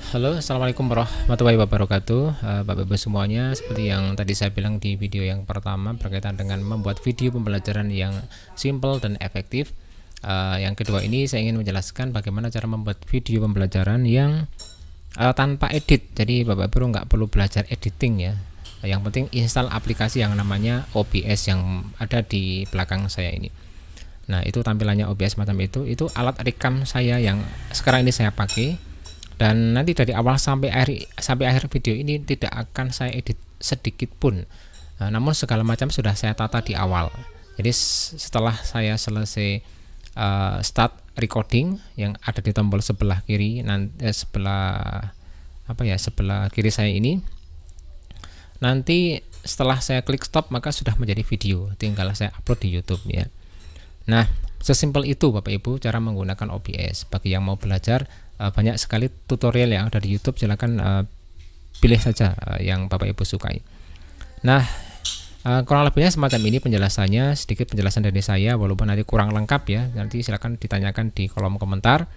Halo, assalamualaikum warahmatullahi wabarakatuh. Bapak Ibu semuanya, seperti yang tadi saya bilang di video yang pertama berkaitan dengan membuat video pembelajaran yang simple dan efektif. Yang kedua ini saya ingin menjelaskan bagaimana cara membuat video pembelajaran yang tanpa edit. Jadi Bapak Ibu nggak perlu belajar editing ya. Yang penting install aplikasi yang namanya OBS yang ada di belakang saya ini. Nah, itu tampilannya OBS macam itu. Itu alat rekam saya yang sekarang ini saya pakai. Dan nanti dari awal sampai akhir video ini tidak akan saya edit sedikit pun. Namun segala macam sudah saya tata di awal. Jadi setelah saya selesai start recording yang ada di tombol sebelah kiri, sebelah kiri saya ini, nanti setelah saya klik stop maka sudah menjadi video, tinggal saya upload di YouTube ya. Nah, sesimpel itu Bapak Ibu cara menggunakan OBS. Bagi yang mau belajar, banyak sekali tutorial yang ada di YouTube, silakan pilih saja yang Bapak Ibu sukai. Nah, kurang lebihnya semacam ini penjelasannya, sedikit penjelasan dari saya, walaupun nanti kurang lengkap ya, nanti silakan ditanyakan di kolom komentar.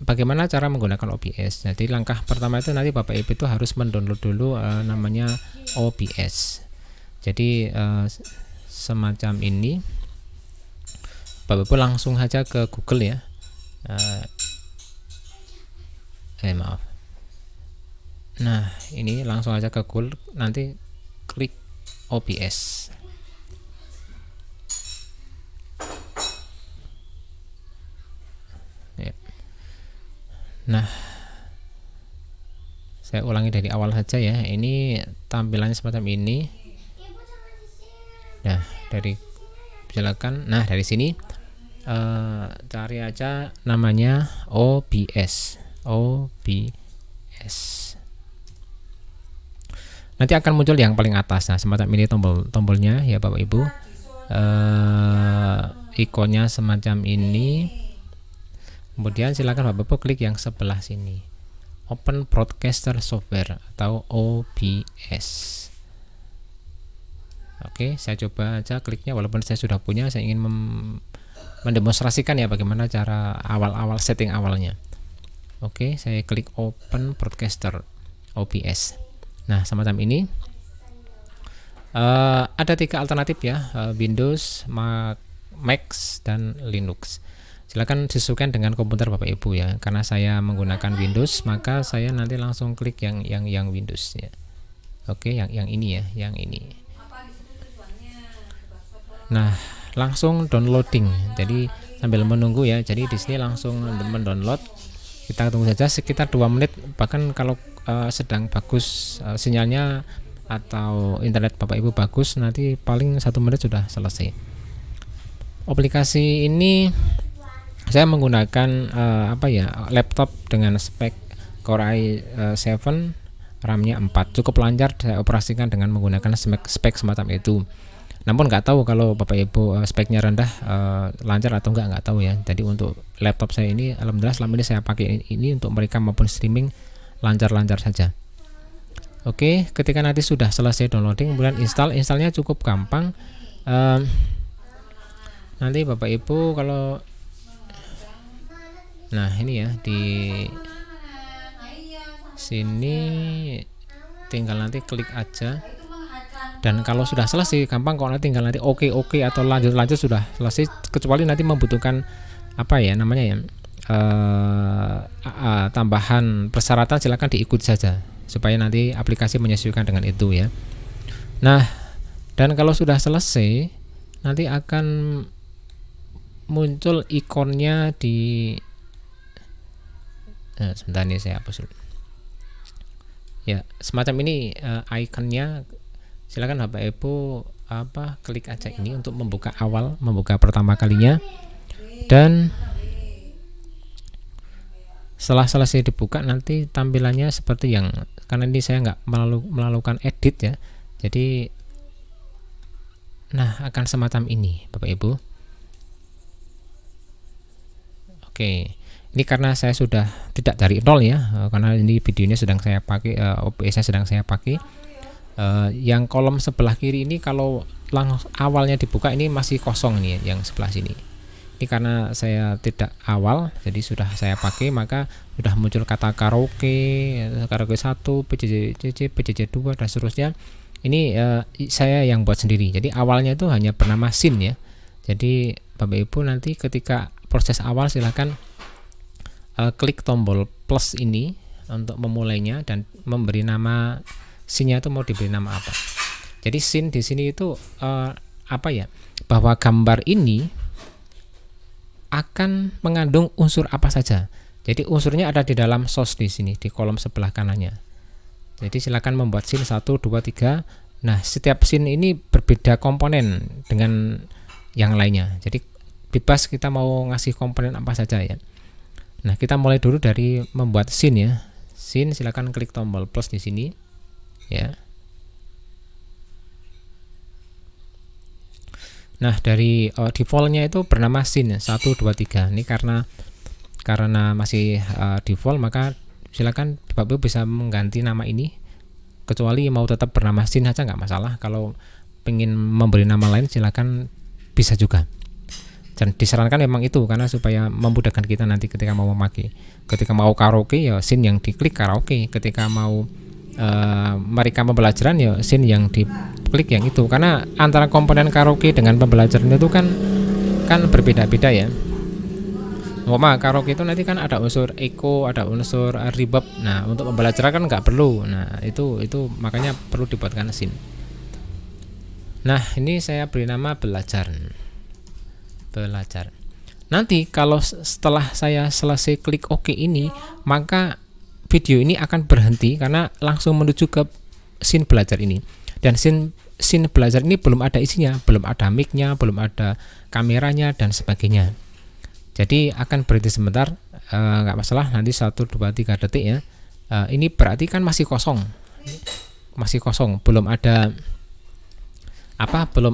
Bagaimana cara menggunakan OBS? Jadi langkah pertama itu nanti Bapak Ibu itu harus mendownload dulu namanya OBS. Jadi semacam ini, Bapak Ibu langsung saja ke Google ya. Maaf. Nah, ini langsung aja ke Google, nanti klik OBS. Ya. Nah, saya ulangi dari awal saja ya. Ini tampilannya semacam ini. Nah, silakan. Nah, dari sini cari aja namanya OBS. Nanti akan muncul yang paling atas. Nah, semacam ini tombolnya ya Bapak Ibu. Ikonnya semacam ini. Kemudian silakan Bapak Ibu klik yang sebelah sini. Open Broadcaster Software atau OBS. Oke, saya coba aja kliknya, walaupun saya sudah punya, saya ingin mendemonstrasikan ya bagaimana cara awal-awal setting awalnya. Oke, saya klik Open Broadcaster OBS. Nah, semacam ini. Ada 3 alternatif ya, Windows, Mac, dan Linux. Silakan disesuaikan dengan komputer Bapak Ibu ya. Karena saya menggunakan Windows, maka saya nanti langsung klik yang Windows ya. Oke, yang ini ya, yang ini. Nah, langsung downloading. Jadi sambil menunggu ya. Jadi di sini langsung mendownload. Kita tunggu saja sekitar 2 menit. Bahkan kalau sedang bagus sinyalnya atau internet Bapak Ibu bagus, nanti paling 1 menit sudah selesai. Aplikasi ini saya menggunakan laptop dengan spek Core i7, RAM-nya 4. Cukup lancar saya operasikan dengan menggunakan spek semacam itu. Namun nggak tahu kalau Bapak Ibu speknya rendah lancar atau nggak tahu ya. Jadi untuk laptop saya ini alhamdulillah selama ini saya pakai ini untuk merekam maupun streaming lancar-lancar saja. Oke, ketika nanti sudah selesai downloading, kemudian installnya cukup gampang. Nanti Bapak Ibu kalau ini ya di sini tinggal nanti klik aja. Dan kalau sudah selesai gampang kok, nanti tinggal nanti oke atau lanjut sudah selesai, kecuali nanti membutuhkan tambahan persyaratan, silakan diikuti saja supaya nanti aplikasi menyesuaikan dengan itu ya. Nah, dan kalau sudah selesai nanti akan muncul ikonnya di sebentar ini saya hapus dulu. Ya, semacam ini ikonnya. Silakan Bapak Ibu klik aja ini untuk membuka pertama kalinya. Dan setelah selesai dibuka nanti tampilannya seperti yang, karena ini saya nggak melakukan edit ya, jadi akan semacam ini Bapak Ibu. Oke, ini karena saya sudah tidak dari nol ya, karena ini videonya sedang saya pakai, OBS-nya sedang saya pakai. Yang kolom sebelah kiri ini kalau awalnya dibuka ini masih kosong nih, yang sebelah sini Ini karena saya tidak awal, jadi sudah saya pakai, maka sudah muncul kata karaoke, karaoke 1, PJJ 2 dan seterusnya. Ini saya yang buat sendiri. Jadi awalnya itu hanya bernama scene ya. Jadi Bapak Ibu nanti ketika proses awal silahkan klik tombol plus ini untuk memulainya dan memberi nama scene-nya itu mau diberi nama apa. Jadi scene di sini itu apa ya? Bahwa gambar ini akan mengandung unsur apa saja. Jadi unsurnya ada di dalam source di sini di kolom sebelah kanannya. Jadi silakan membuat scene 1, 2, 3. Nah, setiap scene ini berbeda komponen dengan yang lainnya. Jadi bebas kita mau ngasih komponen apa saja ya. Nah, kita mulai dulu dari membuat scene ya. Scene silakan klik tombol plus di sini ya. Nah, dari defaultnya itu bernama scene 1, 2, 3. Ini karena masih default, maka silakan Bapak Ibu bisa mengganti nama ini. Kecuali mau tetap bernama scene saja nggak masalah. Kalau pengen memberi nama lain silakan bisa juga. Dan disarankan memang itu karena supaya memudahkan kita nanti ketika mau memakai. Ketika mau karaoke ya scene yang diklik karaoke. Ketika mau merekam pembelajaran ya scene yang diklik yang itu, karena antara komponen karaoke dengan pembelajaran itu kan berbeda-beda ya. Karaoke itu nanti kan ada unsur echo, ada unsur reverb. Nah, untuk pembelajaran kan nggak perlu. Nah, itu makanya perlu dibuatkan scene. Nah, ini saya beri nama belajar. Nanti kalau setelah saya selesai klik OK ini, maka video ini akan berhenti karena langsung menuju ke scene belajar ini. Dan scene belajar ini belum ada isinya, belum ada mic-nya, belum ada kameranya dan sebagainya. Jadi akan berhenti sebentar, nggak masalah, nanti 1, 2, 3 detik ya. Ini berarti kan masih kosong, belum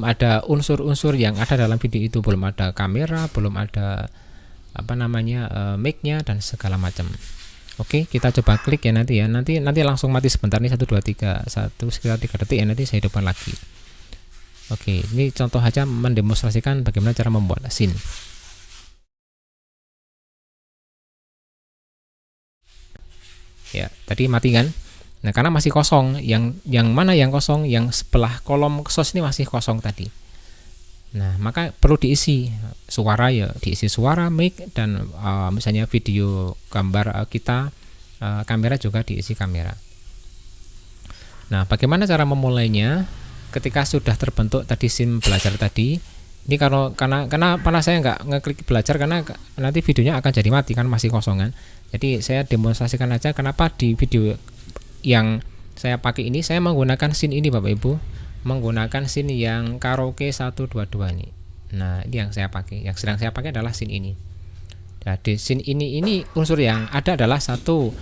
ada unsur-unsur yang ada dalam video itu, belum ada kamera, belum ada mic-nya dan segala macam. Oke, kita coba klik ya nanti ya. Nanti langsung mati sebentar nih 1, 2, 3, sekitar 3 detik ya, nanti saya hidupkan lagi. Oke, ini contoh aja mendemonstrasikan bagaimana cara membuat scene. Ya, tadi mati kan? Nah, karena masih kosong. Yang mana yang kosong? Yang sebelah kolom source ini masih kosong tadi. Nah, maka perlu diisi suara ya, diisi suara, mic, dan misalnya video, gambar kita, kamera juga diisi kamera. Nah, bagaimana cara memulainya? Ketika sudah terbentuk tadi scene belajar tadi, ini karena saya nggak ngeklik belajar karena nanti videonya akan jadi mati kan, masih kosong kan. Jadi saya demonstrasikan aja kenapa di video yang saya pakai ini saya menggunakan scene ini Bapak Ibu. Menggunakan scene yang karaoke 1, 2, 2 ini. Nah, ini yang saya pakai. Yang sedang saya pakai adalah scene ini. Nah, di scene ini unsur yang ada adalah satu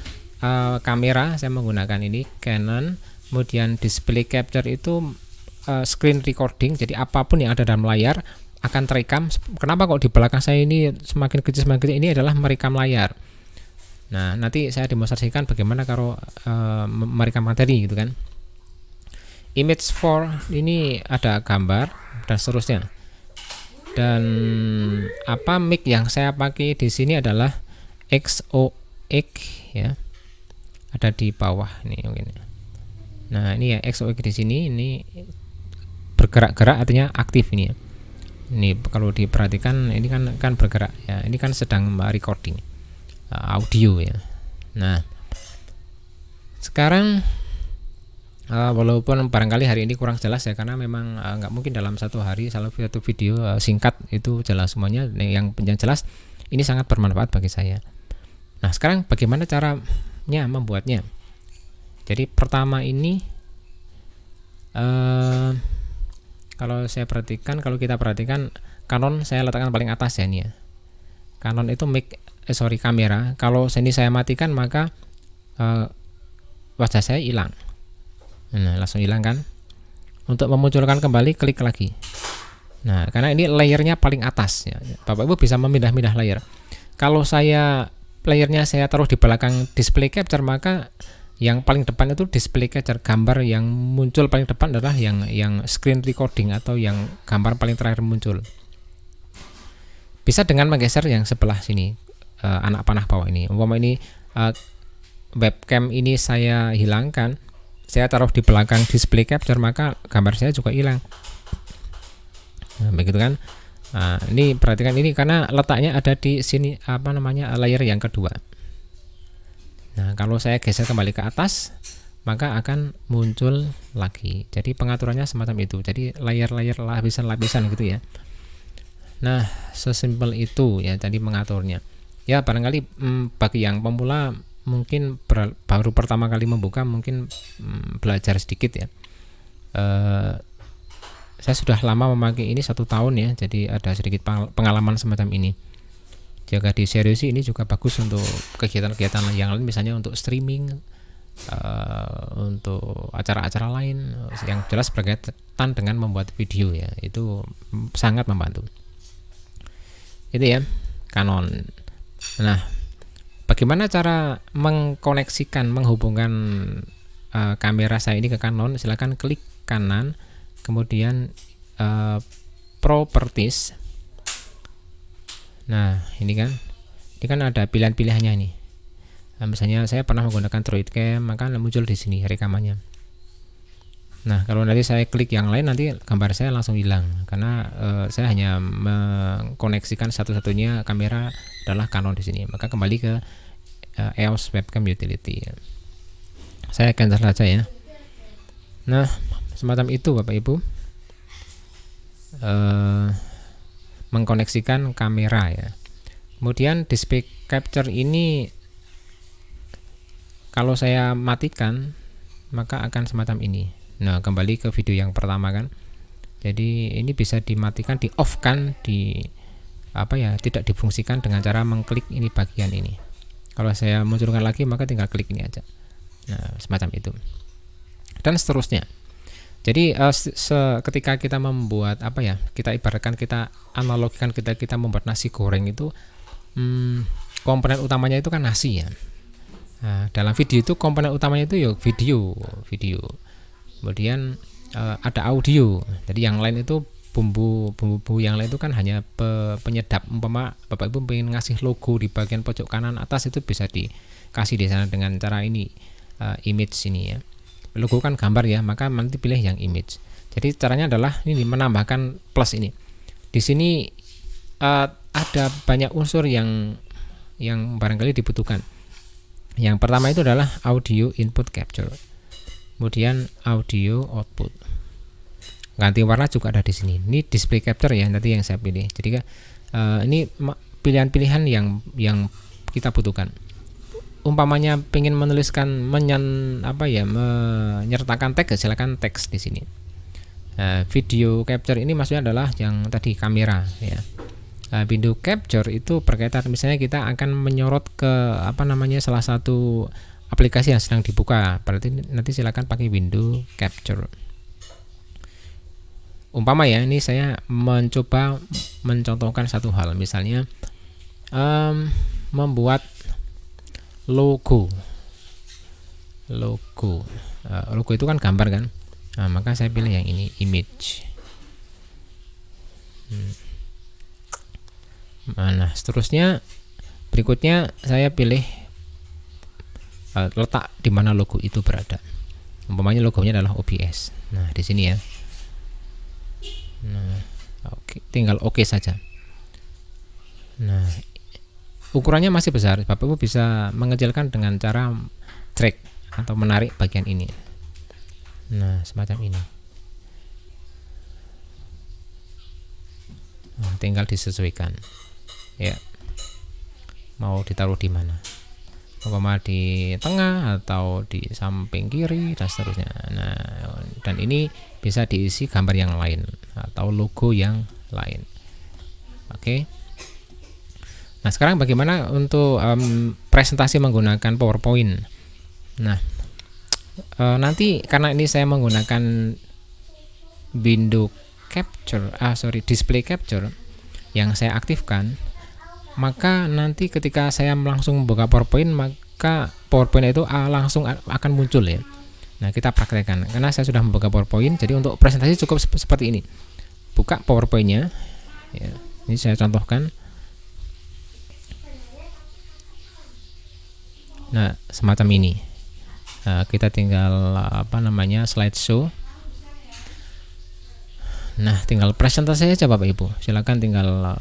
kamera, saya menggunakan ini Canon, kemudian display capture itu screen recording, jadi apapun yang ada dalam layar akan terekam. Kenapa kok di belakang saya ini semakin kecil ini adalah merekam layar. Nah, nanti saya demonstrasikan bagaimana kalau merekam materi gitu kan. Image 4 ini ada gambar dan seterusnya. Dan mic yang saya pakai di sini adalah XOX ya. Ada di bawah nih mungkin. Nah, ini ya XOX di sini, ini bergerak-gerak artinya aktif ini ya. Ini kalau diperhatikan ini kan bergerak ya. Ini kan sedang recording audio ya. Nah, sekarang walaupun barangkali hari ini kurang jelas ya, karena memang nggak mungkin dalam satu hari satu video singkat itu jelas semuanya. Yang jelas ini sangat bermanfaat bagi saya. Nah, sekarang bagaimana caranya membuatnya? Jadi pertama ini kalau kita perhatikan Canon saya letakkan paling atas ya ini ya. Canon itu kamera. Kalau ini saya matikan maka wajah saya hilang. Nah, langsung hilang kan. Untuk memunculkan kembali klik lagi. Nah, karena ini layernya paling atas ya. Bapak Ibu bisa memindah-mindah layer. Kalau layernya saya taruh di belakang display capture, maka yang paling depan itu display capture, gambar yang muncul paling depan adalah yang screen recording atau yang gambar paling terakhir muncul. Bisa dengan menggeser yang sebelah sini, anak panah bawah ini. Umpama ini webcam ini saya hilangkan, saya taruh di belakang display capture, maka gambar saya juga hilang. Nah, begitu kan? Nah, ini perhatikan ini karena letaknya ada di sini layer yang kedua. Nah, kalau saya geser kembali ke atas, maka akan muncul lagi. Jadi pengaturannya semacam itu. Jadi layer-layer, lapisan-lapisan gitu ya. Nah, sesimpel itu ya tadi mengaturnya. Ya barangkali bagi yang pemula mungkin baru pertama kali membuka, mungkin belajar sedikit ya. Saya sudah lama memakai ini 1 tahun ya, jadi ada sedikit pengalaman semacam ini. Jika diseriusi ini juga bagus untuk kegiatan-kegiatan yang lain, misalnya untuk streaming, untuk acara-acara lain yang jelas berkaitan dengan membuat video ya, itu sangat membantu. Itu ya Canon. Nah, bagaimana cara menghubungkan kamera saya ini ke Canon? Silakan klik kanan, kemudian properties. Nah, ini kan ada pilihan-pilihannya nih. Nah, misalnya saya pernah menggunakan Droidcam, maka muncul di sini rekamannya. Nah, kalau nanti saya klik yang lain, nanti gambar saya langsung hilang karena saya hanya mengkoneksikan satu-satunya kamera adalah Canon di sini. Maka kembali ke EOS Webcam Utility. Saya cancel saja ya. Nah, semacam itu Bapak Ibu, mengkoneksikan kamera ya. Kemudian display capture ini kalau saya matikan maka akan semacam ini. Nah, kembali ke video yang pertama kan. Jadi ini bisa dimatikan, di off kan, tidak difungsikan dengan cara mengklik ini bagian ini. Kalau saya munculkan lagi maka tinggal klik ini aja. Nah, semacam itu. Dan seterusnya. Jadi ketika kita membuat kita ibaratkan, kita analogikan, kita membuat nasi goreng itu, komponen utamanya itu kan nasi ya. Nah, dalam video itu komponen utamanya itu ya video. Kemudian ada audio. Jadi yang lain itu bumbu yang lain itu kan hanya penyedap. Umpama Bapak Ibu pengen ngasih logo di bagian pojok kanan atas, itu bisa dikasih di sana dengan cara ini, image ini ya. Logo kan gambar ya, maka nanti pilih yang image. Jadi caranya adalah ini, menambahkan plus ini. Di sini ada banyak unsur yang barangkali dibutuhkan. Yang pertama itu adalah audio input capture. Kemudian audio output. Ganti warna juga ada di sini. Ini display capture ya, nanti yang saya pilih. Jadi ini pilihan-pilihan yang kita butuhkan. Umpamanya pengen menuliskan menyertakan teks, silakan teks di sini. Video capture ini maksudnya adalah yang tadi kamera ya. Video capture itu berkaitan, misalnya kita akan menyorot ke salah satu aplikasi yang sedang dibuka, berarti nanti silakan pakai window capture. Umpama ya, ini saya mencoba mencontohkan satu hal, misalnya membuat logo itu kan gambar kan. Nah, maka saya pilih yang ini, image. Nah, seterusnya berikutnya saya pilih letak di mana logo itu berada. Umpamanya logonya adalah OBS. Nah, di sini ya. Nah, oke, tinggal oke saja. Nah, ukurannya masih besar. Bapak Ibu bisa mengecilkan dengan cara drag atau menarik bagian ini. Nah, semacam ini. Nah, tinggal disesuaikan. Ya. Mau ditaruh di mana? Umpama di tengah atau di samping kiri dan seterusnya. Nah, dan ini bisa diisi gambar yang lain atau logo yang lain. Oke. Nah, sekarang bagaimana untuk presentasi menggunakan PowerPoint? Nah, nanti karena ini saya menggunakan display capture yang saya aktifkan, maka nanti ketika saya langsung membuka PowerPoint, maka PowerPoint itu langsung akan muncul ya. Nah, kita praktekkan. Karena saya sudah membuka PowerPoint, jadi untuk presentasi cukup seperti ini. Buka PowerPoint-nya. Ya, ini saya contohkan. Nah, semacam ini. Kita tinggal slideshow. Nah, tinggal presentasi aja Bapak Ibu. Silakan tinggal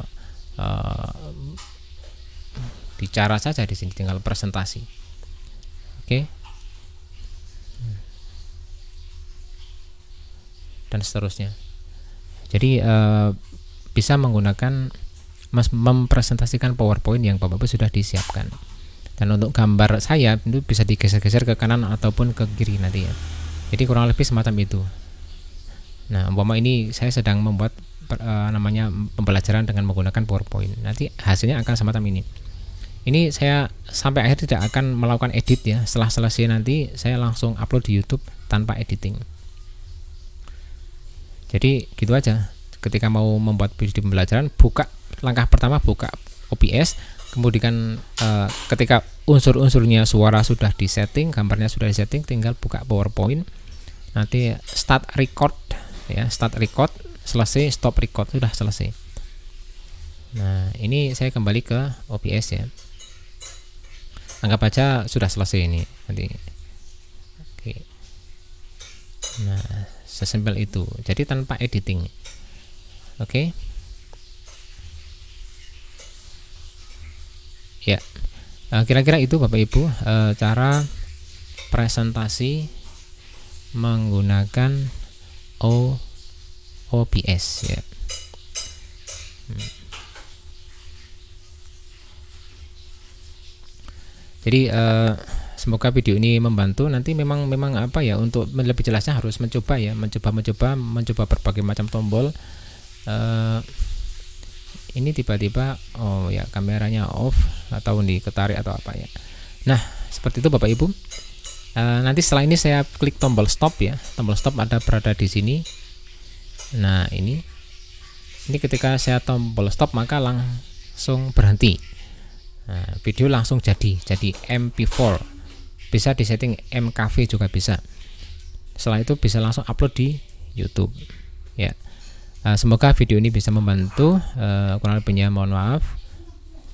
bicara saja di sini, tinggal presentasi. Oke. Dan seterusnya. Jadi bisa menggunakan mempresentasikan PowerPoint yang Bapak Ibu sudah disiapkan. Dan untuk gambar saya itu bisa digeser-geser ke kanan ataupun ke kiri nanti ya. Jadi kurang lebih semacam itu. Nah, umpama ini saya sedang membuat pembelajaran dengan menggunakan PowerPoint. Nanti hasilnya akan semacam ini. Ini saya sampai akhir tidak akan melakukan edit ya. Setelah selesai nanti saya langsung upload di YouTube tanpa editing. Jadi gitu aja. Ketika mau membuat video pembelajaran, langkah pertama buka OBS. Kemudian ketika unsur-unsurnya, suara sudah disetting, gambarnya sudah disetting, tinggal buka PowerPoint. Nanti start record ya, start record, selesai, stop record, sudah selesai. Nah, ini saya kembali ke OBS ya. Anggap aja sudah selesai ini nanti. Oke. Nah, sesimpel itu. Jadi tanpa editing. Oke. Ya, kira-kira itu Bapak Ibu cara presentasi menggunakan OBS ya. Jadi semoga video ini membantu. Nanti memang untuk lebih jelasnya harus mencoba berbagai macam tombol. Ini tiba-tiba kameranya off atau diketarik atau apa ya. Nah, seperti itu Bapak Ibu. Nanti setelah ini saya klik tombol stop ya. Tombol stop berada di sini. Nah, ini ketika saya tombol stop maka langsung berhenti. Nah, video langsung jadi MP4. Bisa disetting MKV juga bisa. Setelah itu bisa langsung upload di YouTube ya. Semoga video ini bisa membantu. Kurang lebihnya mohon maaf.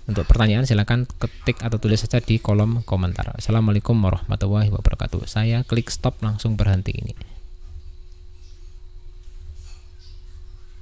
Untuk pertanyaan silakan ketik atau tulis saja di kolom komentar. Assalamualaikum warahmatullahi wabarakatuh. Saya klik stop langsung berhenti ini.